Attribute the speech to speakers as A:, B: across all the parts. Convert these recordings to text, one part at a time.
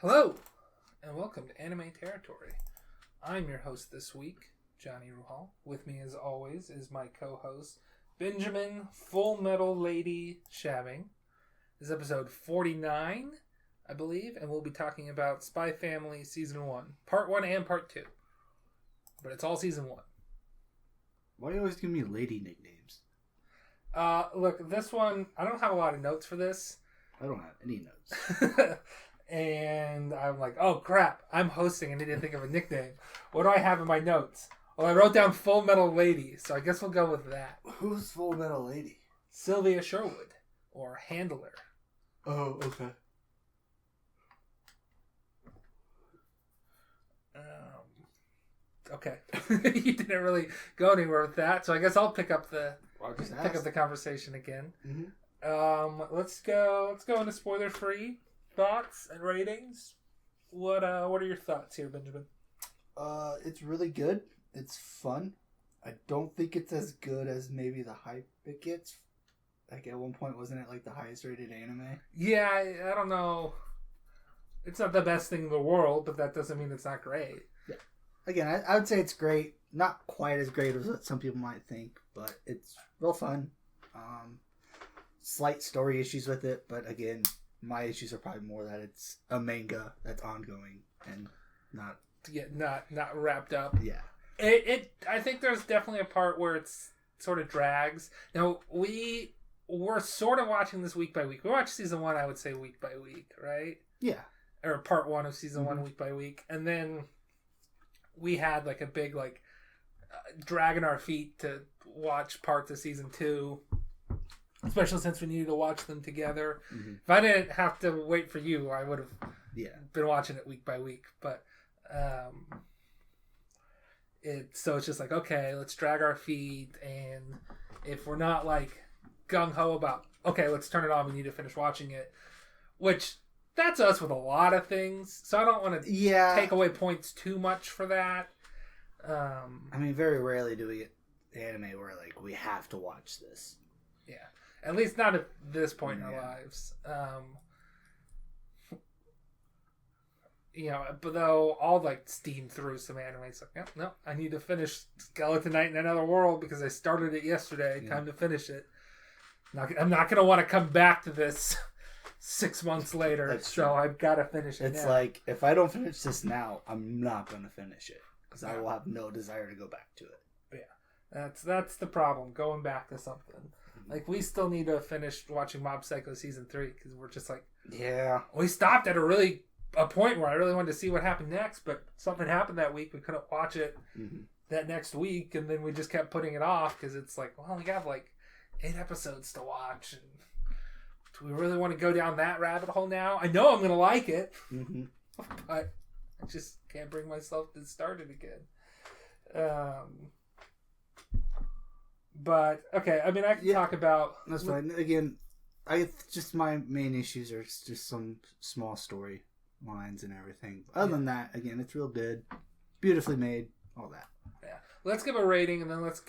A: Hello, and welcome to Anime Territory. I'm your host this week, Johnny Ruhal. With me, as always, is my co-host, Benjamin Full Metal Lady Shaving. This is episode 49, I believe, and we'll be talking about Spy Family Season 1. Part 1 and Part 2. But it's all Season 1.
B: Why do you always give me lady nicknames?
A: Look, this one, I don't have a lot of notes for this.
B: I don't have any notes.
A: And I'm like, oh crap, I'm hosting. I need to think of a nickname. What do I have in my notes? Well, I wrote down Full Metal Lady, so I guess we'll go with that.
B: Who's Full Metal Lady?
A: Sylvia Sherwood, or Handler.
B: Oh, okay.
A: Okay. You didn't really go anywhere with that, so I guess I'll pick up the conversation again.
B: Mm-hmm.
A: Let's go into spoiler free thoughts and ratings. What are your thoughts here, Benjamin?
B: It's really good. It's fun. I don't think it's as good as maybe the hype it gets. Like at one point, wasn't it like the highest rated anime?
A: Yeah, I don't know. It's not the best thing in the world, but that doesn't mean it's not great.
B: Yeah. Again, I would say it's great. Not quite as great as what some people might think, but it's real fun. Slight story issues with it, but again, my issues are probably more that it's a manga that's ongoing and not
A: wrapped up.
B: Yeah.
A: I think there's definitely a part where it's sort of drags. Now we're sort of watching this week by week. We watched season 1, I would say week by week, right?
B: Yeah.
A: Or part 1 of season 1 week by week, and then we had like a big dragging our feet to watch parts of season 2. Especially since we needed to watch them together. Mm-hmm. If I didn't have to wait for you, I would have been watching it week by week. But it's just like, okay, let's drag our feet. And if we're not like gung-ho about, okay, let's turn it on, we need to finish watching it. Which, that's us with a lot of things. So I don't want to take away points too much for that.
B: I mean, very rarely do we get anime where like we have to watch this.
A: Yeah. At least not at this point in our lives. But though I'll steam through some anime. It's like, no, I need to finish Skeleton Knight in Another World because I started it yesterday. Yeah. Time to finish it. I'm not going to want to come back to this 6 months later. That's true. I've got to finish it.
B: It's now. Like, if I don't finish this now, I'm not going to finish it because I will have no desire to go back to it.
A: Yeah, that's the problem. Going back to something. Like, we still need to finish watching Mob Psycho Season 3, because we're just like...
B: Yeah.
A: We stopped at a point where I really wanted to see what happened next, but something happened that week. We couldn't watch it that next week, and then we just kept putting it off, because it's like, well, we got 8 episodes to watch, and do we really want to go down that rabbit hole now? I know I'm going to like it, but I just can't bring myself to start it again. But okay, I mean, I can talk about.
B: That's fine. Again, my main issues are just some small story lines and everything. Other than that, again, it's real good, beautifully made, all that.
A: Yeah, let's give a rating, and then let's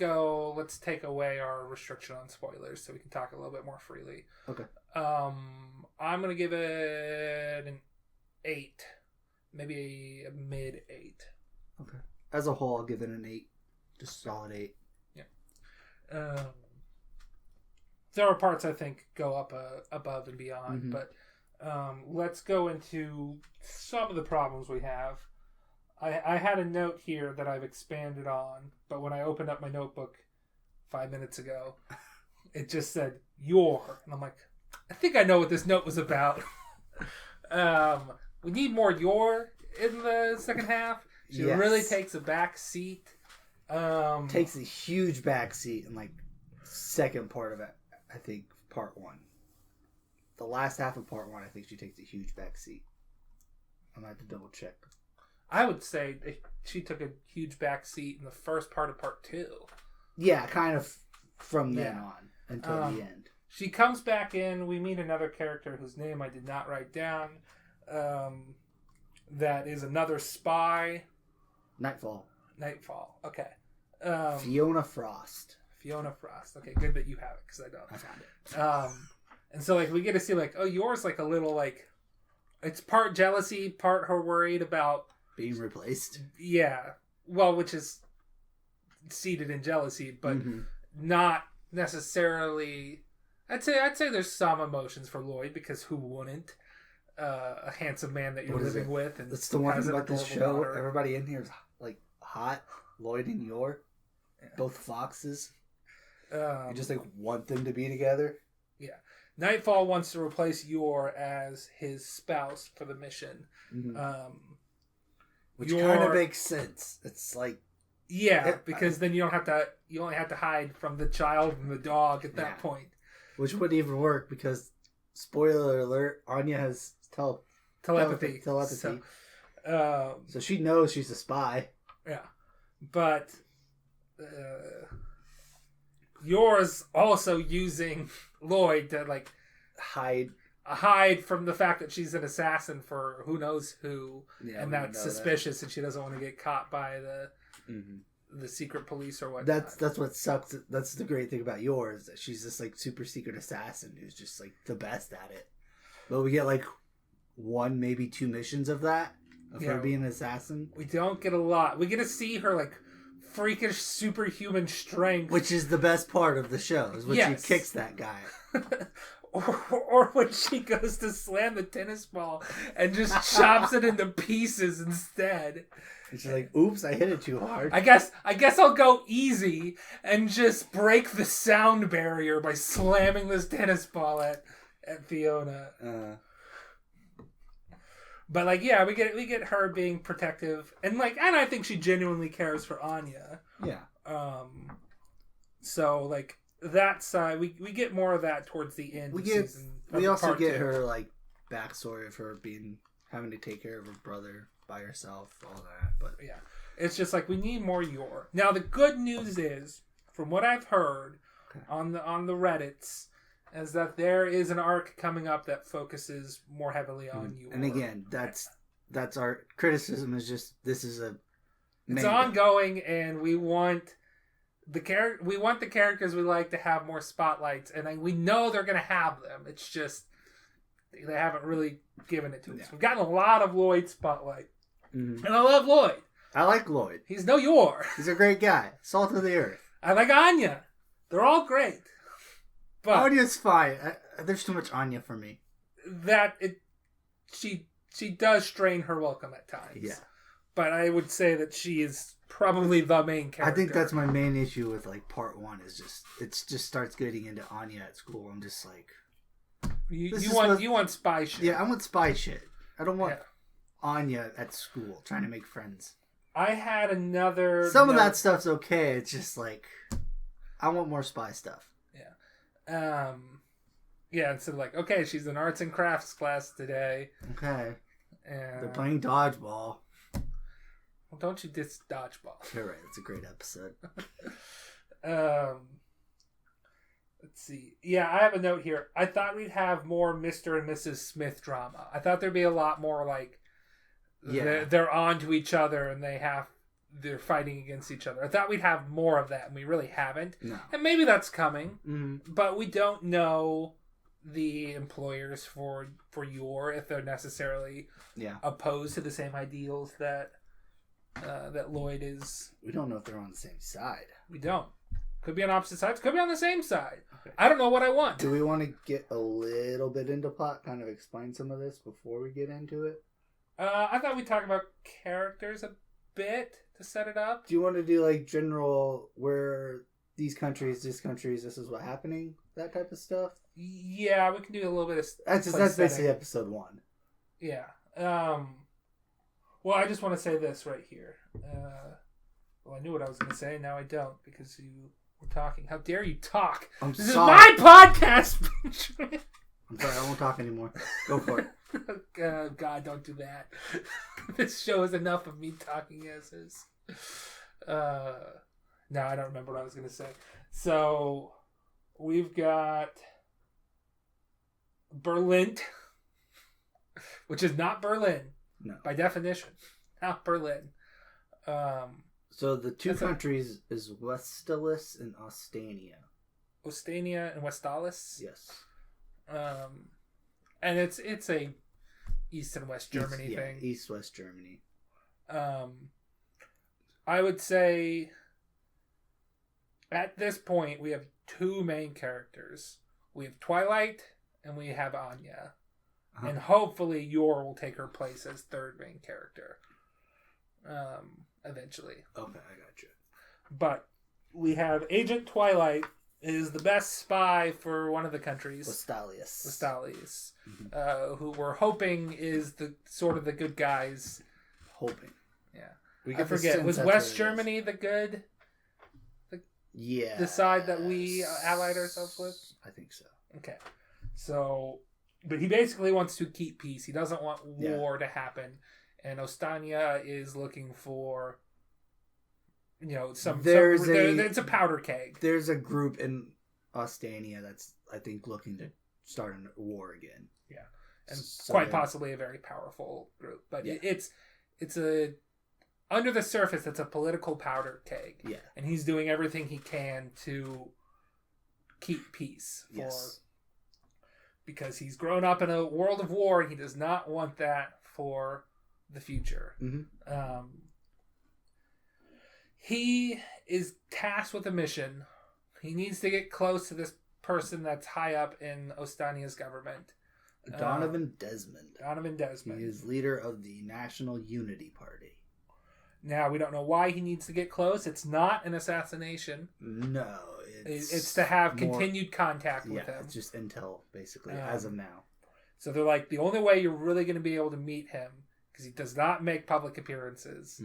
A: take away our restriction on spoilers, so we can talk a little bit more freely.
B: Okay.
A: I'm gonna give it an 8, maybe a mid 8.
B: Okay. As a whole, I'll give it an 8, just solid 8.
A: There are parts I think go up above and beyond, but let's go into some of the problems we have. I had a note here that I've expanded on, but when I opened up my notebook 5 minutes ago, it just said "your," and I'm like, I think I know what this note was about. We need more "your" in the second half. She really takes a back seat.
B: Takes a huge backseat in second part of it. I think part 1. The last half of part 1, I think she takes a huge backseat. I'm gonna have to double check.
A: I would say she took a huge backseat in the first part of part 2.
B: Yeah, kind of from then on until the end.
A: She comes back in. We meet another character whose name I did not write down. That is another spy.
B: Nightfall.
A: Okay.
B: Fiona Frost.
A: Okay, good that you have it because I don't.
B: I found it.
A: And so we get to see yours a little it's part jealousy, part her worried about
B: being replaced.
A: Yeah, well, which is seated in jealousy, but not necessarily. I'd say there's some emotions for Lloyd, because who wouldn't? A handsome man that you're living with, and
B: that's the one thing about this show. Daughter. Everybody in here is like hot. Lloyd and Yor, both foxes. You just like want them to be together.
A: Yeah, Nightfall wants to replace Yor as his spouse for the mission,
B: which kind of makes sense. It's like
A: because then you don't have to. You only have to hide from the child and the dog at that point,
B: which wouldn't even work because, spoiler alert, Anya has telepathy. So she knows she's a spy.
A: Yeah, but Yor's also using Lloyd to like hide from the fact that she's an assassin for who knows who, and that's suspicious, and she doesn't want to get caught by the secret police or whatnot.
B: That's what sucks. That's the great thing about Yor, is that she's this like super secret assassin who's just like the best at it. But we get like 1, maybe 2 missions of that, of her being an assassin.
A: We don't get a lot. We get to see her like freakish superhuman strength,
B: which is the best part of the show, is when she kicks that guy.
A: or when she goes to slam the tennis ball and just chops it into pieces instead.
B: And she's like, oops, I hit it too hard.
A: I guess I'll go easy and just break the sound barrier by slamming this tennis ball at Fiona. But like, we get her being protective, and I think she genuinely cares for Anya.
B: Yeah.
A: So like that side, we get more of that towards the end.
B: We also get her like backstory of her having to take care of her brother by herself, all that. But
A: yeah, it's just like we need more Yor. Now the good news is, from what I've heard on the Reddits, is that there is an arc coming up that focuses more heavily on Yor.
B: And again, that's our criticism, is just this is
A: it's ongoing, and we want the characters we like to have more spotlights, and we know they're going to have them. It's just they haven't really given it to us. We've gotten a lot of Lloyd spotlight, and I love Lloyd.
B: I like Lloyd.
A: He's no Yor.
B: He's a great guy. Salt of the earth.
A: I like Anya. They're all great. But
B: Anya's fine. There's too much Anya for me.
A: She does strain her welcome at times.
B: Yeah.
A: But I would say that she is probably the main character.
B: I think that's my main issue with like part 1, is it just starts getting into Anya at school. I'm just like,
A: you want spy shit.
B: Yeah, I want spy shit. I don't want Anya at school trying to make friends.
A: I had another.
B: Some of that stuff's okay. It's just like, I want more spy stuff.
A: Instead of like, okay, she's in arts and crafts class today.
B: Okay. And they're playing dodgeball.
A: Well, don't you diss dodgeball.
B: You're right. It's a great episode.
A: Let's see. Yeah, I have a note here. I thought we'd have more Mr. and Mrs. Smith drama. I thought there'd be a lot more like they're on to each other and they're fighting against each other. I thought we'd have more of that, and we really haven't.
B: No.
A: And maybe that's coming, but we don't know the employers for Yor, if they're necessarily opposed to the same ideals that Lloyd is.
B: We don't know if they're on the same side.
A: We don't. Could be on opposite sides. Could be on the same side. Okay. I don't know what I want.
B: Do we want to get a little bit into plot, kind of explain some of this before we get into it?
A: I thought we'd talk about characters a bit to set it up.
B: Do you want to do like general, where these countries, this is what happening, that type of stuff?
A: Yeah, we can do a little bit of
B: that's basically episode 1.
A: Yeah. Well, I just want to say this right here. I knew what I was going to say. Now I don't, because you were talking. How dare you talk? This is my podcast.
B: I'm sorry, I won't talk anymore. Go for it.
A: God, don't do that. This show is enough of me talking as is. No, I don't remember what I was going to say. So, we've got Berlin, which is not Berlin.
B: No.
A: By definition. Not Berlin.
B: So the two countries is Westalis and Ostania.
A: Ostania and Westalis?
B: Yes.
A: And it's a East and West Germany thing.
B: East-West Germany.
A: I would say at this point we have two main characters. We have Twilight and we have Anya. Uh-huh. And hopefully Yor will take her place as third main character. Eventually.
B: Okay, I got you.
A: But we have Agent Twilight is the best spy for one of the countries. Vestalius. Mm-hmm. Who we're hoping is the sort of the good guys.
B: Hoping.
A: Yeah. I forget. Was West Germany the good?
B: Yeah.
A: The side that we allied ourselves with?
B: I think so.
A: Okay. So, but he basically wants to keep peace. He doesn't want war to happen. And Ostania is looking for, it's a powder keg.
B: There's a group in Ostania that's, I think, looking to start a war again.
A: Yeah. And quite possibly a very powerful group. But it's a, under the surface, it's a political powder keg.
B: Yeah.
A: And he's doing everything he can to keep peace. Because he's grown up in a world of war and he does not want that for the future.
B: Mm-hmm.
A: He is tasked with a mission. He needs to get close to this person that's high up in Ostania's government.
B: Donovan Desmond.
A: He
B: is leader of the National Unity Party.
A: Now, we don't know why he needs to get close. It's not an assassination.
B: No.
A: It's to have continued contact with him.
B: Yeah, it's just intel, basically, as of now.
A: So they're like, the only way you're really going to be able to meet him, because he does not make public appearances,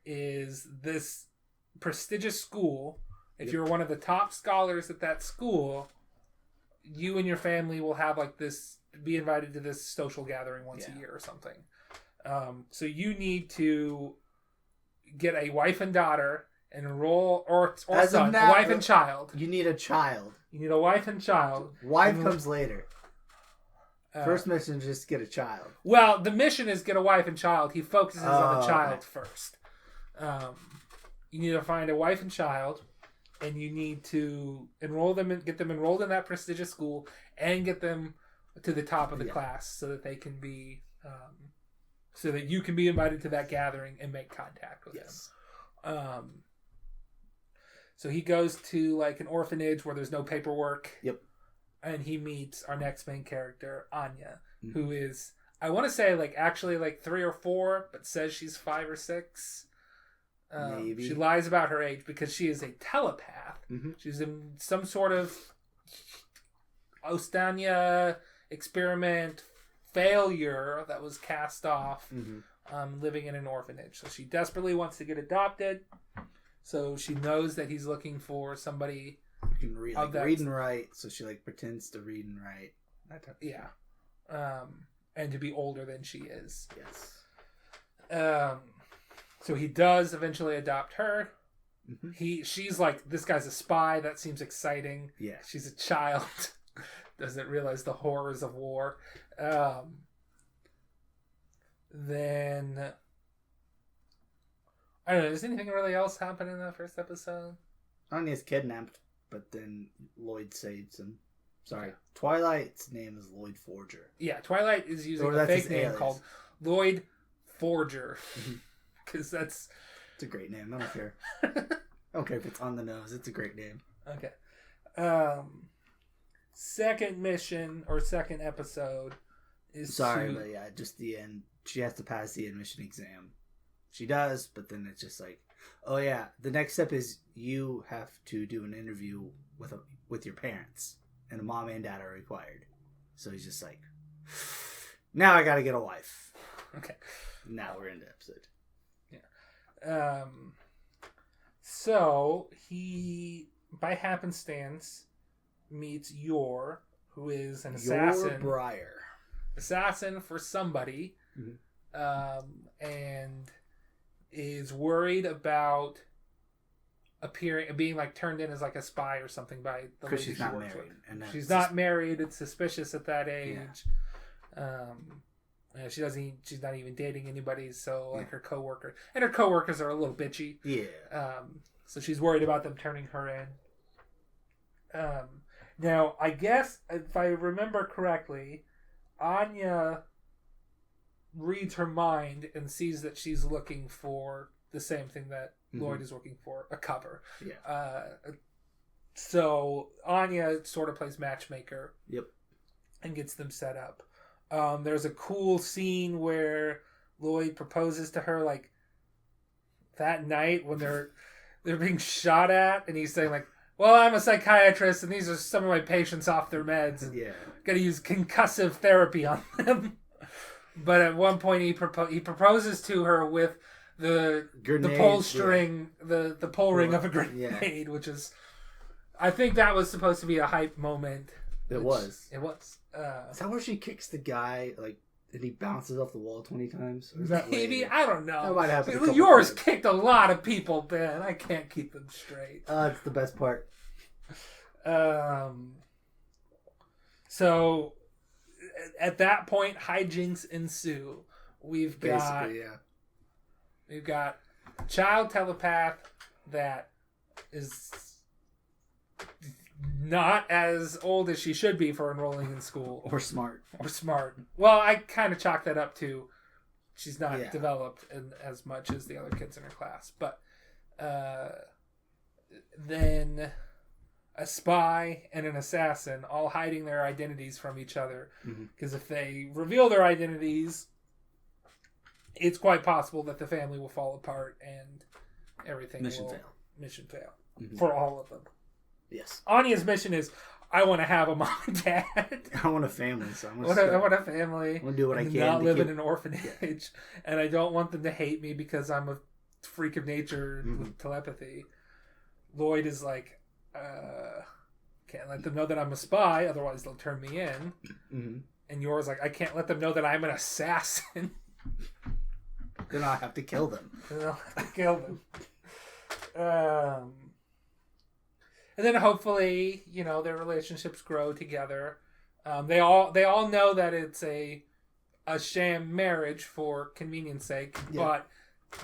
A: is this prestigious school. If you're one of the top scholars at that school, you and your family will have be invited to this social gathering once a year or something. So you need to get a wife and daughter and enroll, or son, a wife and child.
B: You need a child.
A: You need a wife and child.
B: Wife comes later. First mission is just get a child.
A: Well, the mission is get a wife and child. He focuses on the child first. You need to find a wife and child, and you need to enroll them and get them enrolled in that prestigious school, and get them to the top of the class so that they can be, so that you can be invited to that gathering and make contact with them. So he goes to an orphanage where there's no paperwork.
B: Yep.
A: And he meets our next main character, Anya, who is, I want to say, actually 3 or 4, but says she's 5 or 6.
B: Maybe.
A: She lies about her age because she is a telepath.
B: Mm-hmm.
A: She's in some sort of Ostania experiment failure that was cast off, living in an orphanage. So she desperately wants to get adopted. So she knows that he's looking for somebody
B: who can read and write. So she pretends to read and write. That type of thing.
A: And to be older than she is.
B: Yes.
A: So he does eventually adopt her.
B: Mm-hmm.
A: She's this guy's a spy. That seems exciting.
B: Yeah.
A: She's a child. Doesn't realize the horrors of war. Then I don't know. Does anything really else happen in that first episode?
B: Anya's kidnapped, but then Lloyd saves him. Sorry. Twilight's name is Lloyd Forger.
A: Yeah, Twilight is using a fake name called Lloyd Forger. Because it's
B: a great name. I don't care. I don't care if it's on the nose. It's a great name.
A: Okay. Second mission or second episode is
B: but just the end. She has to pass the admission exam. She does, but then it's just the next step is you have to do an interview with your parents, and a mom and dad are required. So he's just now I gotta get a wife.
A: Okay.
B: Now we're in the episode.
A: Yeah. So he, by happenstance, meets Yor, who is an assassin.
B: Yor Breyer.
A: Assassin for somebody. And is worried about being turned in as a spy or something by the lady
B: she's
A: she
B: not
A: works
B: married.
A: with. She's not married. It's suspicious at that age. Yeah. She's not even dating anybody. So her coworkers are a little bitchy.
B: Yeah.
A: So she's worried about them turning her in. Now I guess if I remember correctly, Anya reads her mind and sees that she's looking for the same thing that Lloyd is looking for, a cover.
B: Yeah.
A: So Anya sort of plays matchmaker.
B: Yep.
A: And gets them set up. There's a cool scene where Lloyd proposes to her like that night when they're being shot at, and he's saying like, well, I'm a psychiatrist and these are some of my patients off their meds. And gotta use concussive therapy on them. But at one point he proposes to her with the pull string, the pull ring of a grenade, which is, I think that was supposed to be a hype moment.
B: It was.
A: Is
B: that where she kicks the guy, like, and he bounces off the wall 20 times?
A: Or is that maybe? Later? I don't know.
B: That might happen.
A: Yours kicked a lot of people, Ben. I can't keep them straight.
B: It's the best part.
A: So, at that point, hijinks ensue. We've got a child telepath that is not as old as she should be for enrolling in school.
B: Or smart.
A: Well, I kind of chalk that up to she's not developed as much as the other kids in her class. But then a spy and an assassin all hiding their identities from each other. Because if they reveal their identities, it's quite possible that the family will fall apart and everything Mission fail. For all of them.
B: Yes.
A: Anya's mission is, I want to have a mom and dad.
B: I want a family, so
A: I want a family.
B: I want to do what I can.
A: Not live in an orphanage, and I don't want them to hate me because I'm a freak of nature with telepathy. Lloyd is like, can't let them know that I'm a spy, otherwise they'll turn me in. And yours like, I can't let them know that I'm an assassin.
B: Then I'll have to kill them.
A: And then hopefully, their relationships grow together. They all know that it's a sham marriage for convenience sake, but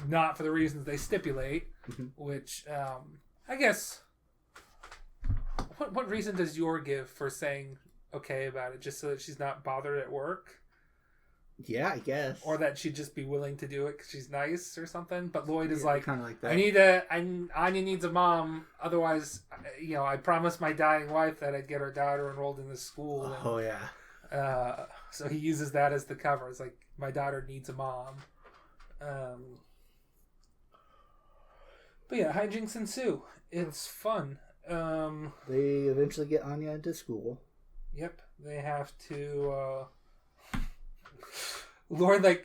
A: not for the reasons they stipulate. Which I guess, what reason does Yor give for saying okay about it? Just so that she's not bothered at work?
B: Yeah, I guess.
A: Or that she'd just be willing to do it because she's nice or something. But Lloyd is like,
B: kind of like that.
A: Anya needs a mom. Otherwise, I promised my dying wife that I'd get her daughter enrolled in this school. So he uses that as the cover. It's like, my daughter needs a mom. But yeah, hijinks ensue. It's fun.
B: They eventually get Anya into school.
A: Yep. They have to... Lloyd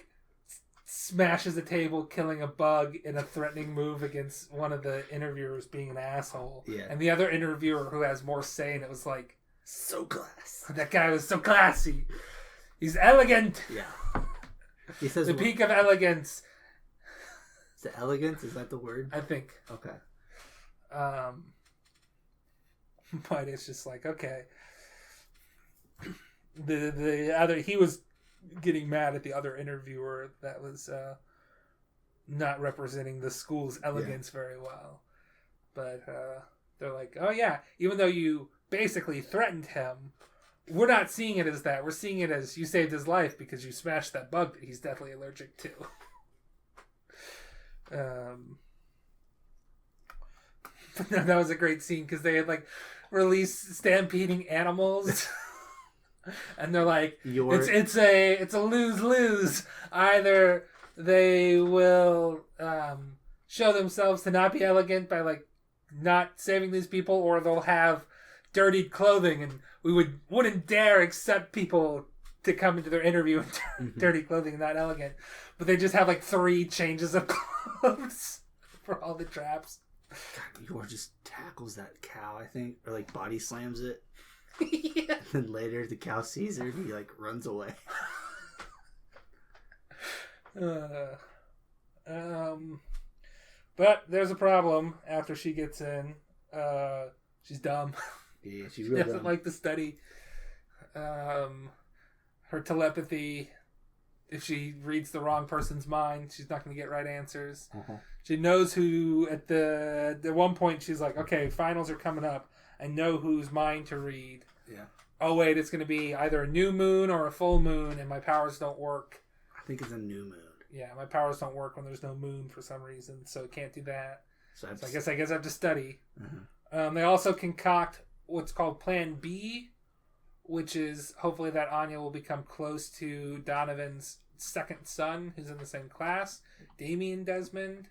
A: smashes the table, killing a bug in a threatening move against one of the interviewers being an asshole.
B: Yeah.
A: And the other interviewer who has more say in it was like,
B: so classy.
A: That guy was so classy. He's elegant.
B: Yeah. He says
A: the peak of elegance.
B: Is it elegance? Is that the word?
A: I think.
B: Okay.
A: But it's just like, okay. The other, he was getting mad at the other interviewer that was not representing the school's elegance very well. But they're like, oh yeah, even though you basically threatened him, we're not seeing it as that. We're seeing it as you saved his life because you smashed that bug that he's definitely allergic to. But no, that was a great scene because they had released stampeding animals. And they're like, it's a lose-lose. Either they will show themselves to not be elegant by not saving these people, or they'll have dirtied clothing, and we wouldn't dare accept people to come into their interview in dirty clothing and not elegant. But they just have 3 changes of clothes for all the traps.
B: God, Yor just tackles that cow, I think, or body slams it.
A: Yeah.
B: And then later the cow sees her and he runs away.
A: But there's a problem after she gets in. She's dumb.
B: Yeah, she's
A: she
B: really
A: doesn't
B: dumb.
A: like to study. Her telepathy, if she reads the wrong person's mind, she's not going to get right answers. She knows who, at one point she's like, okay, finals are coming up. I know whose mind to read.
B: Yeah.
A: Oh wait, it's going to be either a new moon or a full moon, and my powers don't work.
B: think it's a new moon.
A: Yeah, my powers don't work when there's no moon for some reason, so can't do that.
B: So
A: I guess I have to study.
B: Uh-huh.
A: They also concoct what's called Plan B, which is hopefully that Anya will become close to Donovan's second son, who's in the same class, Damien Desmond,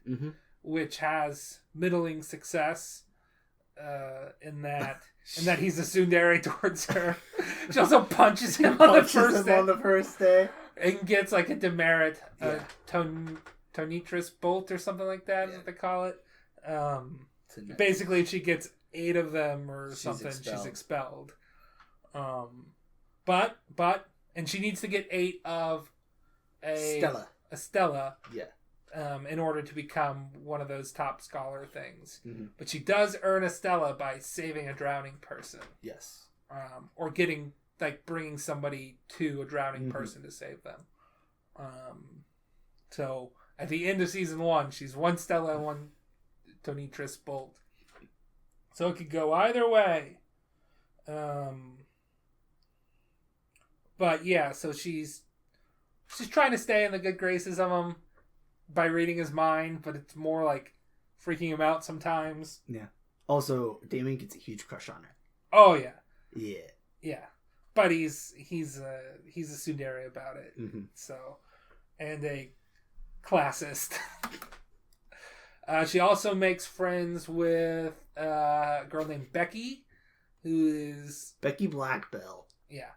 A: which has middling success in that he's a tsundere towards her. She also punches him on the first day. And gets like a demerit, Tonitrus bolt or something like that, is what they call it. Basically, she gets 8 of them or something. She's expelled. But she needs to get 8 of a Stella.
B: Yeah.
A: In order to become one of those top scholar things. But she does earn a Stella by saving a drowning person.
B: Yes.
A: Or bringing somebody to a drowning person to save them. So at the end of season 1, she's 1 Stella and 1 Tonitrus bolt. So it could go either way. But yeah, so she's trying to stay in the good graces of him by reading his mind, but it's more like freaking him out sometimes.
B: Yeah. Also, Damien gets a huge crush on her.
A: Oh yeah.
B: Yeah.
A: Yeah. But he's a tsundere about it. So, and a classist. She also makes friends with a girl named Becky, who is
B: Becky Blackbell.
A: Yeah,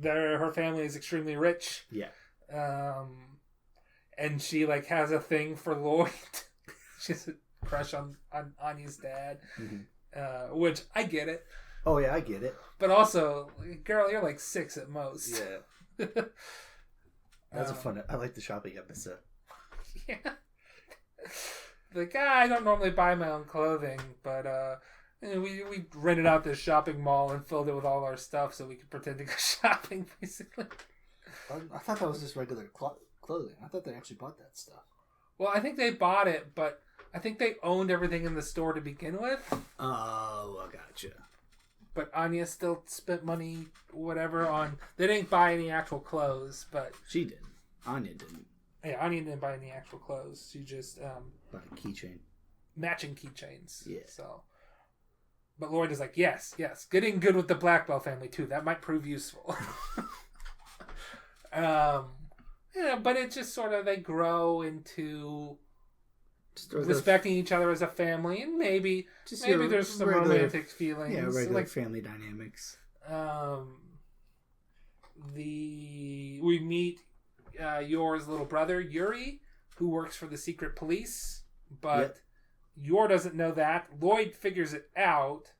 A: her family is extremely rich.
B: Yeah.
A: And she has a thing for Lloyd. She has a crush on Anya's dad, which I get it.
B: Oh yeah, I get it.
A: But also, girl, you're 6 at most.
B: Yeah. That's a fun. I like the shopping episode.
A: Yeah. I don't normally buy my own clothing, but we rented out this shopping mall and filled it with all our stuff so we could pretend to go shopping, basically.
B: I thought that was just regular clothing. I thought they actually bought that stuff.
A: Well, I think they bought it, but I think they owned everything in the store to begin with.
B: Oh, I gotcha.
A: But Anya still spent money, whatever, on... They didn't buy any actual clothes, but...
B: She didn't. Anya didn't.
A: Yeah, Anya didn't buy any actual clothes. She just...
B: bought a keychain.
A: Matching keychains.
B: Yeah.
A: So... But Lloyd is like, yes. Getting good with the Blackbell family, too. That might prove useful. But it just sort of... They grow into... respecting each other as a family, and maybe there's some romantic feelings.
B: Yeah, regular family dynamics.
A: We meet Yor's little brother, Yuri, who works for the secret police, but Yor doesn't know that. Lloyd figures it out,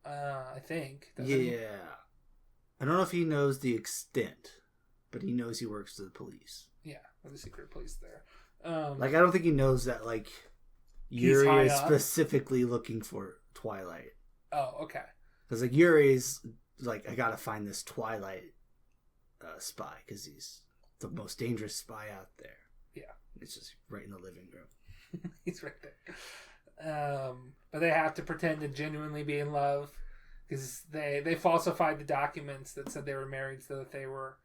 A: I think.
B: He? I don't know if he knows the extent, but he knows he works for the police.
A: Yeah, for the secret police there.
B: I don't think he knows that, Yuri is specifically looking for Twilight.
A: Oh, okay.
B: Because, Yuri's, I gotta find this Twilight spy, because he's the most dangerous spy out there.
A: Yeah.
B: It's just right in the living room.
A: He's right there. But they have to pretend to genuinely be in love, because they falsified the documents that said they were married so that they were...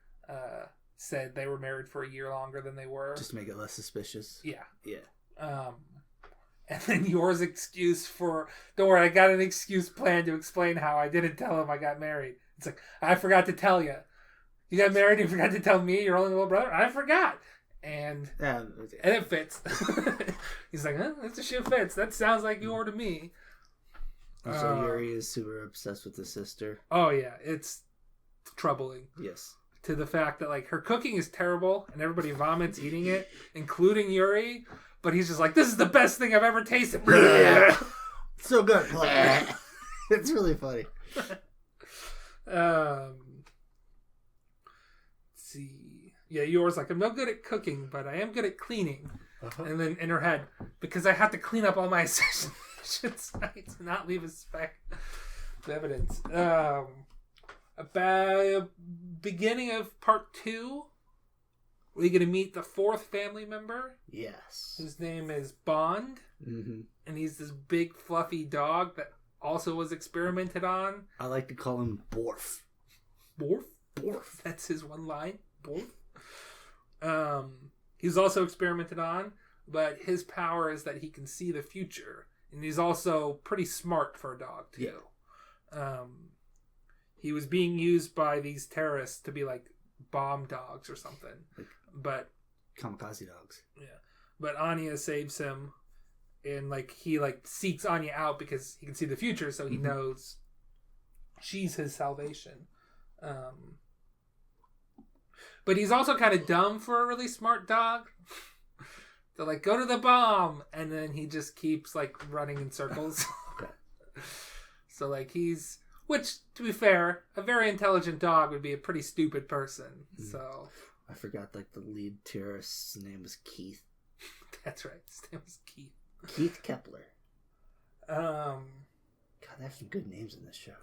A: said they were married for a year longer than they were.
B: Just to make it less suspicious.
A: Yeah.
B: Yeah.
A: And then Yor's excuse for... Don't worry, I got an excuse planned to explain how I didn't tell him I got married. It's like, I forgot to tell you. You got married and you forgot to tell me, your only little brother? I forgot. And it fits. He's like, this shit fits. That sounds like Yor to me.
B: So Yuri is super obsessed with his sister.
A: Oh, yeah. It's troubling.
B: Yes.
A: To the fact that her cooking is terrible and everybody vomits eating it, including Yuri, but he's just like, this is the best thing I've ever tasted.
B: So good. It's really funny.
A: Let's see. Yeah, Yor's like, I'm not good at cooking, but I am good at cleaning. And then in her head, because I have to clean up all my assassination sites and not leave a speck of evidence. About beginning of part 2, we're going to meet the 4th family member.
B: Yes.
A: His name is Bond.
B: Mm-hmm.
A: And he's this big fluffy dog that also was experimented on.
B: I like to call him Borf.
A: Borf?
B: Borf.
A: That's his one line. Borf. He's also experimented on, but his power is that he can see the future, and he's also pretty smart for a dog too. Yeah. He was being used by these terrorists to be like bomb dogs or something, but
B: kamikaze dogs.
A: Yeah, but Anya saves him, and like he like seeks Anya out because he can see the future, so he knows she's his salvation. But he's also kind of dumb for a really smart dog. They're like, go to the bomb, and then he just keeps like running in circles. So like he's, which to be fair, a very intelligent dog would be a pretty stupid person. So
B: I forgot like the lead terrorist's name was Keith.
A: That's right. His name was Keith.
B: Keith Kepler.
A: God,
B: they have some good names in this show.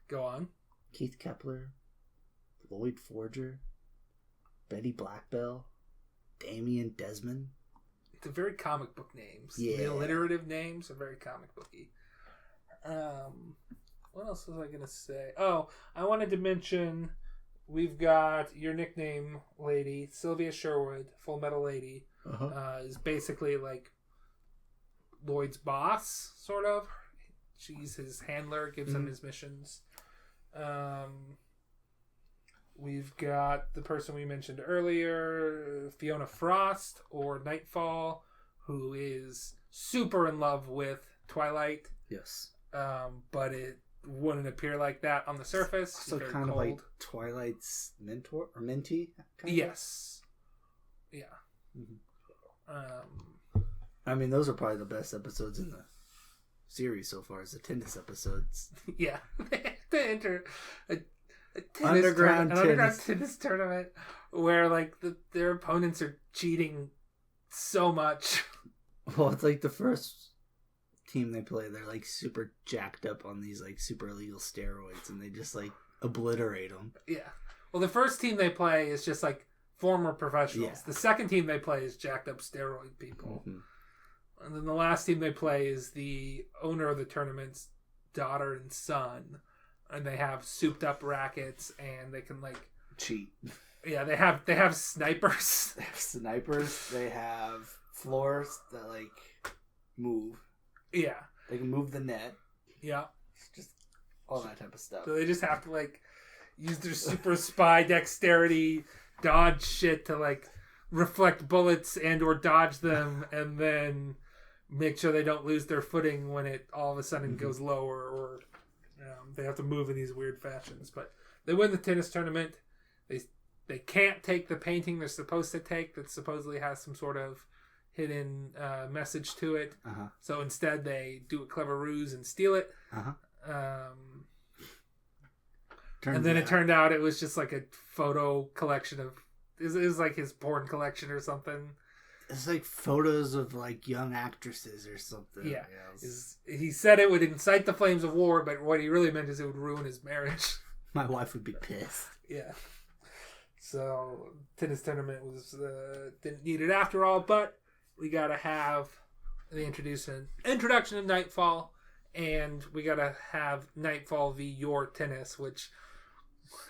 A: Go on.
B: Keith Kepler, Lloyd Forger, Betty Blackbell, Damien Desmond.
A: They're very comic book names.
B: Yeah.
A: The alliterative names are very comic booky. What else was I going to say? Oh, I wanted to mention we've got your nickname lady, Sylvia Sherwood, Full Metal Lady, is basically like Lloyd's boss, sort of. She's his handler, gives him his missions. We've got the person we mentioned earlier, Fiona Frost, or Nightfall, who is super in love with Twilight.
B: Yes.
A: But it wouldn't appear like that on the surface.
B: So kind of like Twilight's mentor or mentee?
A: Yes. Yeah.
B: I mean, those are probably the best episodes in the series so far, as the tennis episodes.
A: Yeah. They enter a
B: underground
A: tennis tournament where like their opponents are cheating so much.
B: Well, it's like the first team they play, they're like super jacked up on these like super illegal steroids, and they just like obliterate them.
A: Yeah. Well, the first team they play is just like former professionals. Yeah. The second team they play is jacked up steroid people. And then the last team they play is the owner of the tournament's daughter and son. And they have souped up rackets, and they can like
B: cheat.
A: Yeah, they have snipers.
B: They have snipers. They have floors that like move.
A: Yeah,
B: they can move the net.
A: Yeah,
B: just all that type of stuff.
A: So they just have to like use their super spy dexterity, dodge shit to like reflect bullets and or dodge them, and then make sure they don't lose their footing when it all of a sudden goes lower, or they have to move in these weird fashions. But they win the tennis tournament. They can't take the painting they're supposed to take that supposedly has some sort of hidden message to it. So instead they do a clever ruse and steal it. And then it turned out it was just like a photo collection of... It was like his porn collection or something.
B: It's like photos of like young actresses or something.
A: Yeah. He said it would incite the flames of war, but what he really meant is it would ruin his marriage.
B: My wife would be pissed.
A: Yeah. So tennis tournament was didn't need it after all, but we gotta have the introduction of Nightfall, and we gotta have Nightfall v Your Tennis, which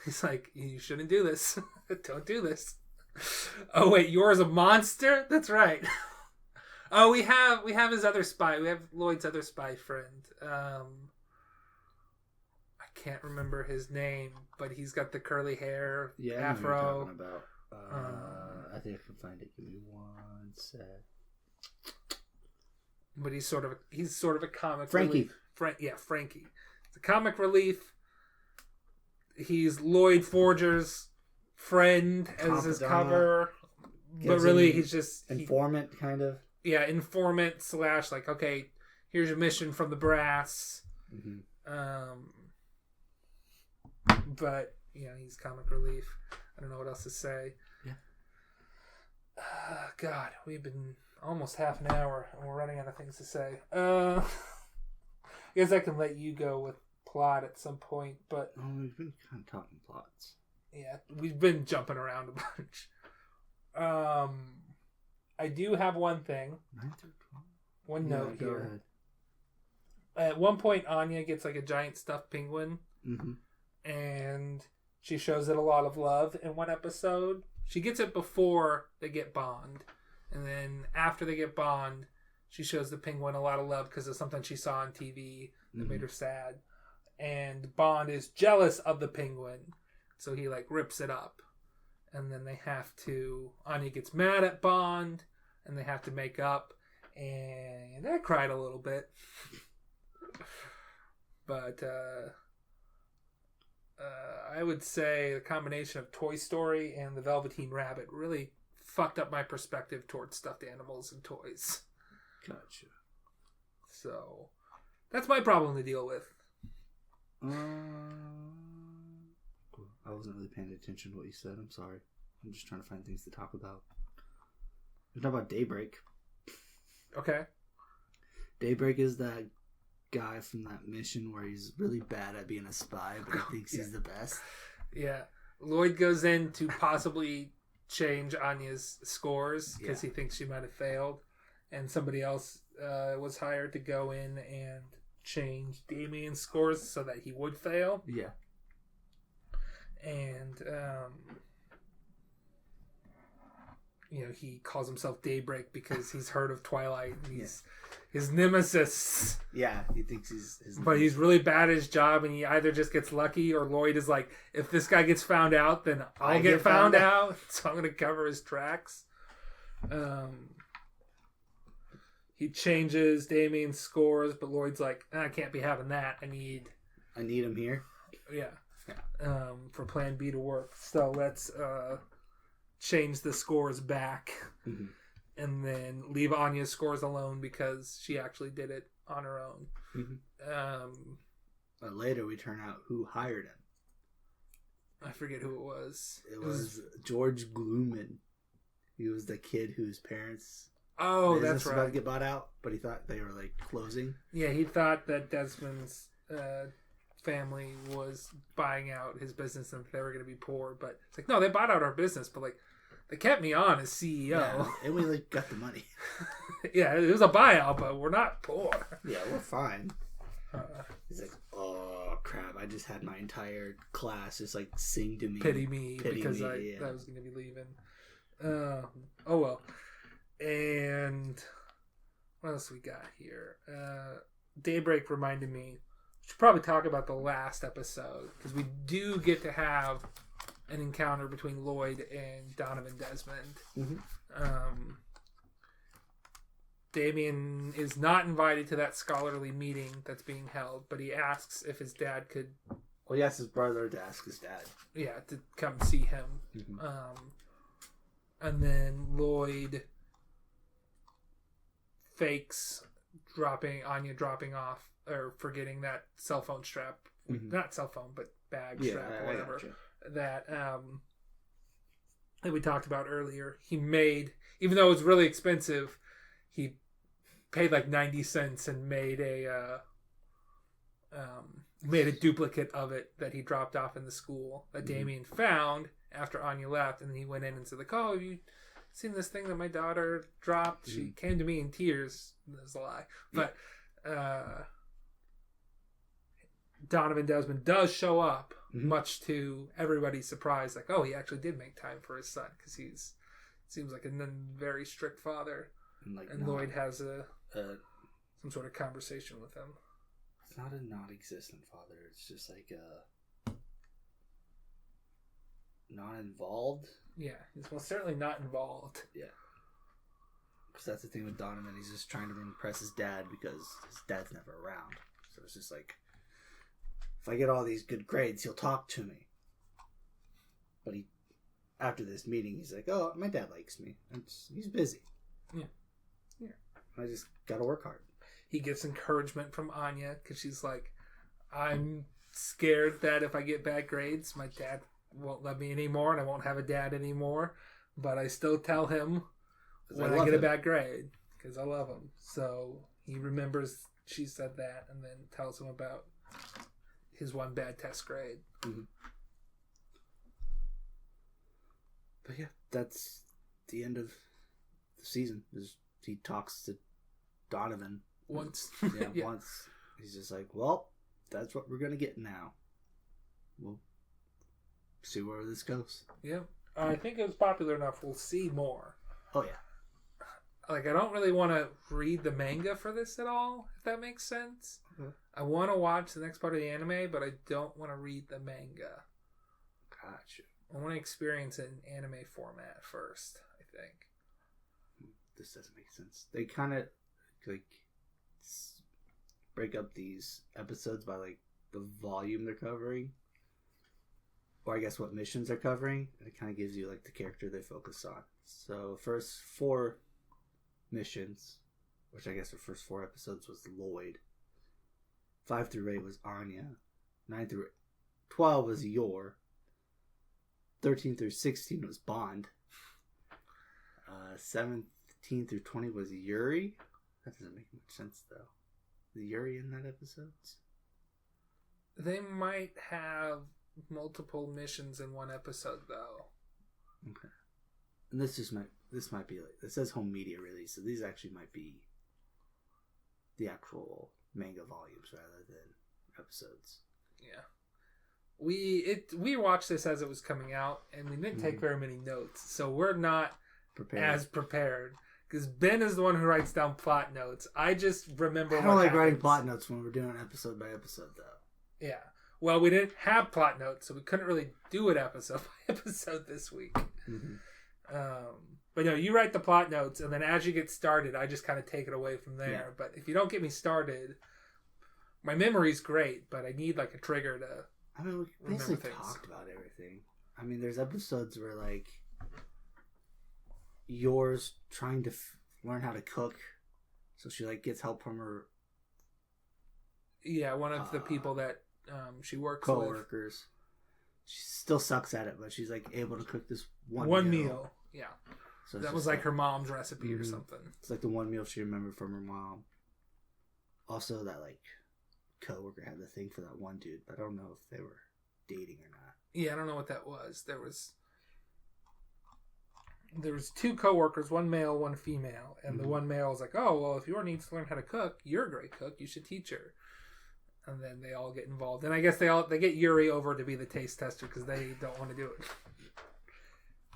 A: he's like, you shouldn't do this. Don't do this. Oh wait, Your's a monster? That's right. Oh, we have his other spy. We have Lloyd's other spy friend. I can't remember his name, but he's got the curly hair, afro.
B: I know what you're talking about. I think I can find it. Give me one sec.
A: But he's sort of a comic
B: Frankie.
A: relief. Frankie. It's a comic relief. He's Lloyd Forger's friend as his cover, but really he's just
B: informant kind of.
A: Yeah, informant / like, okay, here's your mission from the brass. But he's comic relief. I don't know what else to say.
B: Yeah.
A: God, we've been almost half an hour and we're running out of things to say. I guess I can let you go with plot at some point, but
B: we've been kind of talking plots.
A: Yeah, we've been jumping around a bunch. I do have one thing. One note here.
B: Ahead.
A: At one point, Anya gets like a giant stuffed penguin, and she shows it a lot of love in one episode. She gets it before they get Bond. And then after they get Bond, she shows the Penguin a lot of love because of something she saw on TV that made her sad. And Bond is jealous of the Penguin. So he like rips it up. And then they have to... Anya gets mad at Bond. And they have to make up. And I cried a little bit. But I would say the combination of Toy Story and the Velveteen Rabbit really fucked up my perspective towards stuffed animals and toys.
B: Gotcha.
A: So that's my problem to deal with.
B: I wasn't really paying attention to what you said. I'm sorry. I'm just trying to find things to talk about. Let's talk about Daybreak.
A: Okay.
B: Daybreak is that guy from that mission where he's really bad at being a spy, but he thinks he's the best.
A: Yeah. Lloyd goes in to possibly change Anya's scores because he thinks she might have failed. And somebody else was hired to go in and change Damien's scores so that he would fail.
B: Yeah.
A: And, he calls himself Daybreak because he's heard of Twilight. And he's his nemesis.
B: Yeah, he thinks he's his
A: But he's really bad at his job, and he either just gets lucky or Lloyd is like, if this guy gets found out, then I'll get found out. So I'm going to cover his tracks. He changes Damien's scores, but Lloyd's like, I can't be having that. I need
B: him here.
A: Yeah. For Plan B to work. So let's change the scores back.
B: Mm-hmm.
A: And then leave Anya's scores alone because she actually did it on her own.
B: Mm-hmm. But later we turn out who hired him.
A: I forget who it was.
B: It was George Glooman. He was the kid whose parents...
A: Oh, that's right.
B: About to get bought out, but he thought they were like closing.
A: Yeah, he thought that Desmond's family was buying out his business and they were going to be poor. But it's like, no, they bought out our business, but like they kept me on as CEO.
B: Yeah, and we like got the money.
A: Yeah, it was a buyout, but we're not poor.
B: Yeah, we're fine. He's like, oh crap! I just had my entire class just like sing to me,
A: pity me because I was going to be leaving. Oh well. And what else we got here? Daybreak reminded me. We should probably talk about the last episode because we do get to have an encounter between Lloyd and Donovan Desmond.
B: Mm-hmm.
A: Damien is not invited to that scholarly meeting that's being held, but he asks if his dad could.
B: Well, he asked his brother to ask his dad.
A: Yeah, to come see him.
B: Mm-hmm.
A: And then Lloyd fakes Anya dropping off or forgetting that cell phone strap. Mm-hmm. Not cell phone, but bag strap or whatever. That we talked about earlier. He made, even though it was really expensive, he paid like 90 cents and made a duplicate of it that he dropped off in the school that Damien found after Anya left, and then he went in and said like, oh, have you seen this thing that my daughter dropped? She came to me in tears. That's a lie. But Donovan Desmond does show up, much to everybody's surprise. Like, oh, he actually did make time for his son because seems like a very strict father. And Lloyd has some sort of conversation with him.
B: It's not a non-existent father. It's just like not involved.
A: Yeah, he's most certainly not involved.
B: Yeah. Because that's the thing with Donovan. He's just trying to impress his dad because his dad's never around. So it's just like, if I get all these good grades, he'll talk to me. But after this meeting, he's like, oh, my dad likes me. He's busy.
A: Yeah.
B: I just gotta work hard.
A: He gets encouragement from Anya because she's like, I'm scared that if I get bad grades, my dad won't love me anymore and I won't have a dad anymore. But I still tell him when I get a bad grade because I love him. So he remembers she said that and then tells him about his one bad test grade.
B: Mm-hmm. But yeah, that's the end of the season. He talks to Donovan
A: once.
B: Yeah, once. He's just like, well, that's what we're going to get now. We'll see where this goes.
A: Yeah. I think it was popular enough. We'll see more.
B: Oh, yeah.
A: Like, I don't really want to read the manga for this at all, if that makes sense.
B: Mm-hmm.
A: I want to watch the next part of the anime, but I don't want to read the manga.
B: Gotcha.
A: I want to experience it in anime format first, I think.
B: This doesn't make sense. They kind of, like, break up these episodes by, like, the volume they're covering. Or I guess what missions they're covering. And it kind of gives you, like, the character they focus on. So, first 4 missions, which I guess the first 4 episodes was Lloyd. 5 through 8 was Anya. 9 through 12 was Yor. 13 through 16 was Bond. 17 through 20 was Yuri. That doesn't make much sense, though. Is Yuri in that episode?
A: They might have multiple missions in one episode, though.
B: Okay. And this might be like, it says home media release, so these actually might be the actual manga volumes rather than episodes.
A: Yeah. We watched this as it was coming out, and we didn't take very many notes, so we're not as prepared. Because Ben is the one who writes down plot notes. I just remember.
B: I don't like writing plot notes when we're doing episode by episode, though.
A: Yeah. Well, we didn't have plot notes, so we couldn't really do it episode by episode this week.
B: Mm-hmm.
A: But no, you write the plot notes, and then as you get started, I just kind of take it away from there. Yeah. But if you don't get me started, my memory's great, but I need like a trigger to.
B: I mean, we basically talked about everything. I mean, there's episodes where like Yor's trying to learn how to cook, so she like gets help from her.
A: Yeah, one of the people that she works
B: co-workers. With. She still sucks at it, but she's like able to cook this
A: one meal. Yeah, so that was like her mom's recipe
B: mm-hmm.
A: or something.
B: It's like the one meal she remembered from her mom. Also, that like co-worker had the thing for that one dude, but I don't know if they were dating or not.
A: Yeah, I don't know what that was. There was 2 co-workers, one male, one female, and the one male was like, "Oh, well, if Yor needs to learn how to cook, you're a great cook. You should teach her." And then they all get involved, and I guess they get Yuri over to be the taste tester because they don't want to do it,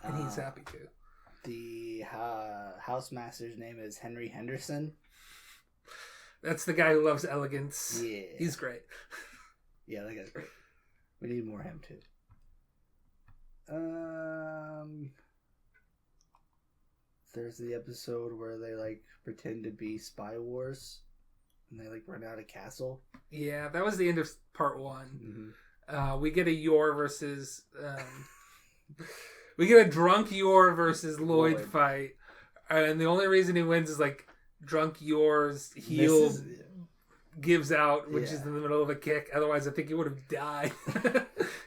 A: and he's happy to.
B: The housemaster's name is Henry Henderson.
A: That's the guy who loves elegance.
B: Yeah,
A: he's great.
B: Yeah, that guy's great. We need more him too. There's the episode where they like pretend to be spy wars, and they like run out of castle.
A: Yeah, that was the end of part 1.
B: Mm-hmm.
A: We get a Yor versus. We get a drunk Yor versus Lloyd fight, and the only reason he wins is like drunk Yor's heel gives out, which is in the middle of a kick. Otherwise, I think he would have died.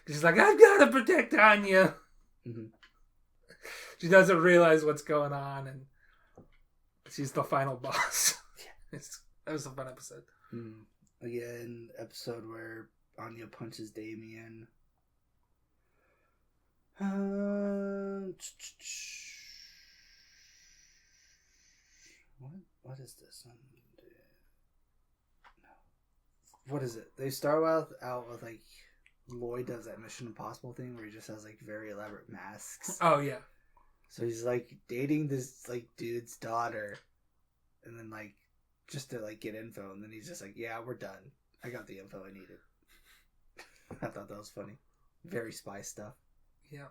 A: She's like, "I've got to protect Anya."
B: Mm-hmm.
A: She doesn't realize what's going on, and she's the final boss. That was a fun episode.
B: Again, episode where Anya punches Damien. What is this? What is it? They start out with like Lloyd does that Mission Impossible thing where he just has like very elaborate masks.
A: Oh yeah.
B: So he's like dating this like dude's daughter, and then like just to like get info, and then he's just like, "Yeah, we're done. I got the info I needed." I thought that was funny. Very spy stuff.
A: Yeah.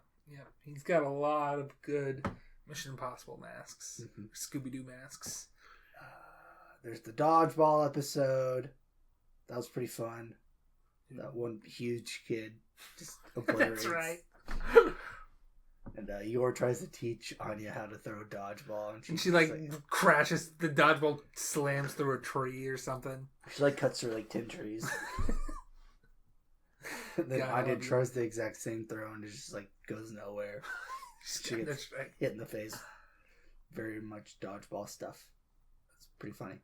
A: He's got a lot of good Mission Impossible masks, Scooby Doo masks.
B: There's the dodgeball episode. That was pretty fun. That one huge kid just obliterates.
A: That's right.
B: And Yor tries to teach Anya how to throw a dodgeball,
A: and she like crashes. The dodgeball slams through a tree or something.
B: She like cuts through like 10 trees. And then Anya tries the exact same throw and it just like goes nowhere. She gets hit in the face. Very much dodgeball stuff. That's pretty funny.